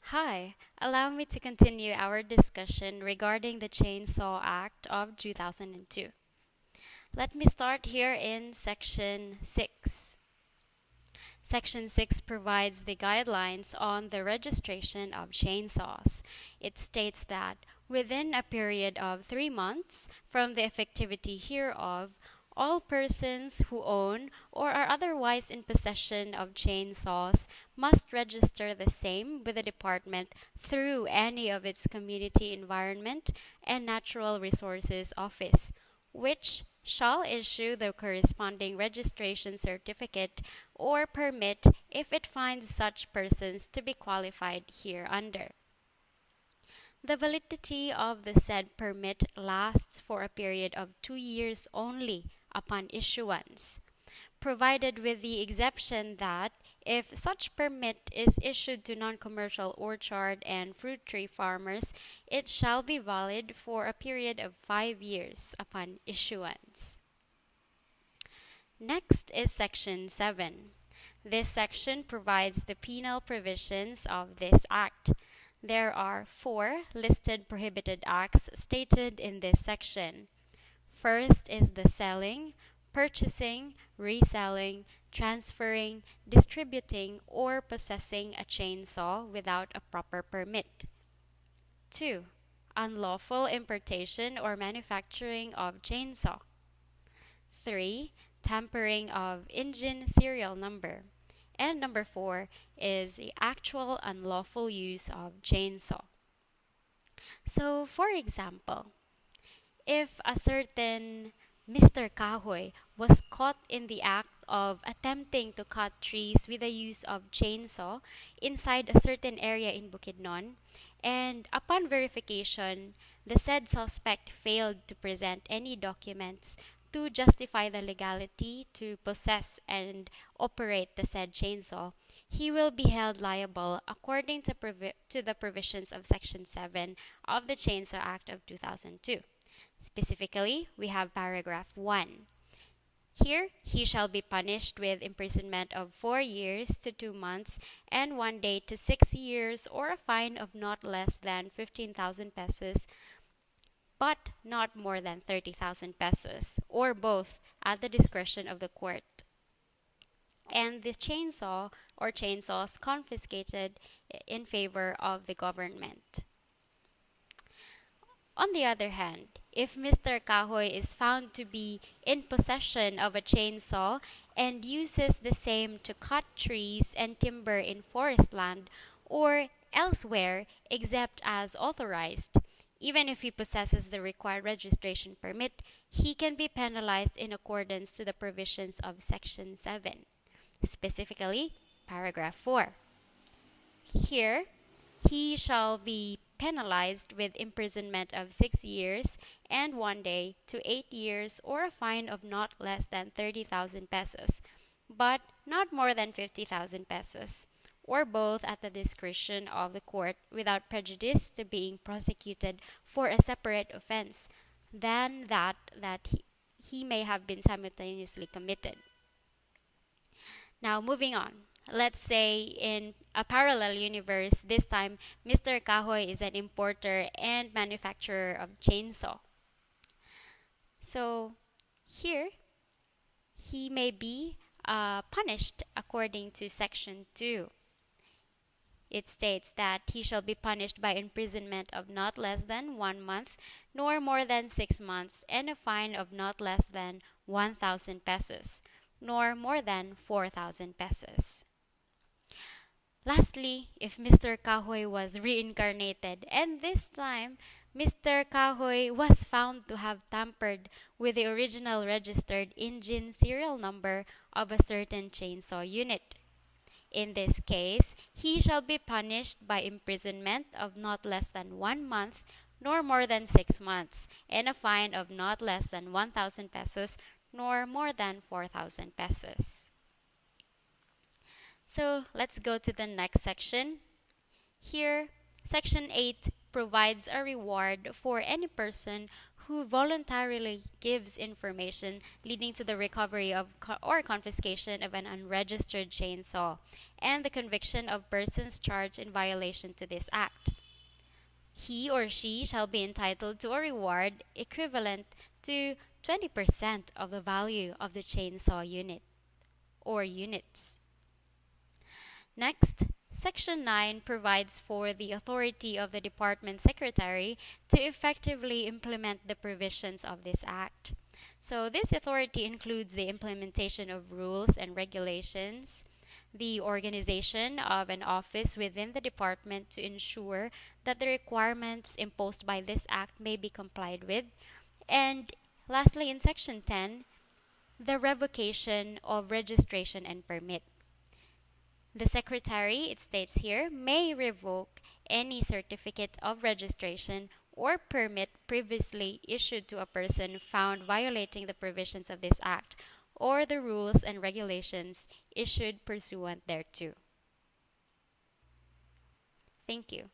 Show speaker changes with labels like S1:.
S1: Hi, allow me to continue our discussion regarding the Chainsaw Act of 2002. Let me start here in Section 6. Section 6 provides the guidelines on the registration of chainsaws. It states that within a period of 3 months from the effectivity hereof, all persons who own or are otherwise in possession of chainsaws must register the same with the department through any of its community environment and natural resources office, which shall issue the corresponding registration certificate or permit if it finds such persons to be qualified hereunder. The validity of the said permit lasts for a period of 2 years only upon issuance, provided with the exception that if such permit is issued to non-commercial orchard and fruit tree farmers, it shall be valid for a period of 5 years upon issuance. Next is Section 7. This section provides the penal provisions of this act. There are 4 listed prohibited acts stated in this section. First is the selling, purchasing, reselling, transferring, distributing, or possessing a chainsaw without a proper permit. 2. Unlawful importation or manufacturing of chainsaw. 3. Tampering of engine serial number. And number 4 is the actual unlawful use of chainsaw. So, for example, if a certain Mr. Kahoy was caught in the act of attempting to cut trees with the use of chainsaw inside a certain area in Bukidnon, and upon verification, the said suspect failed to present any documents to justify the legality to possess and operate the said chainsaw, he will be held liable according to the provisions of Section 7 of the Chainsaw Act of 2002. Specifically, we have paragraph 1. Here, he shall be punished with imprisonment of 4 years to 2 months and 1 day to 6 years, or a fine of not less than 15,000 pesos, but not more than 30,000 pesos, or both at the discretion of the court. And the chainsaw or chainsaws confiscated in favor of the government. On the other hand, if Mr. Kahoy is found to be in possession of a chainsaw and uses the same to cut trees and timber in forest land or elsewhere except as authorized, even if he possesses the required registration permit, he can be penalized in accordance to the provisions of Section 7. Specifically, paragraph 4. Here, he shall be penalized with imprisonment of 6 years and 1 day to 8 years, or a fine of not less than 30,000 pesos, but not more than 50,000 pesos, or both at the discretion of the court without prejudice to being prosecuted for a separate offense than that he may have been simultaneously committed. Now, moving on. Let's say in a parallel universe, this time Mr. Kahoy is an importer and manufacturer of chainsaw. So here, he may be punished according to Section 2. It states that he shall be punished by imprisonment of not less than 1 month, nor more than 6 months, and a fine of not less than 1,000 pesos, nor more than 4,000 pesos. Lastly, if Mr. Kahoy was reincarnated, and this time Mr. Kahoy was found to have tampered with the original registered engine serial number of a certain chainsaw unit. In this case, he shall be punished by imprisonment of not less than 1 month, nor more than 6 months, and a fine of not less than 1,000 pesos, nor more than 4,000 pesos. So let's go to the next section. Here, Section 8 provides a reward for any person who voluntarily gives information leading to the recovery of or confiscation of an unregistered chainsaw and the conviction of persons charged in violation to this act. He or she shall be entitled to a reward equivalent to 20% of the value of the chainsaw unit or units. Next, Section 9 provides for the authority of the Department Secretary to effectively implement the provisions of this Act. So, this authority includes the implementation of rules and regulations, the organization of an office within the department to ensure that the requirements imposed by this Act may be complied with, and lastly, in Section 10, the revocation of registration and permit. The Secretary, it states here, may revoke any certificate of registration or permit previously issued to a person found violating the provisions of this Act or the rules and regulations issued pursuant thereto. Thank you.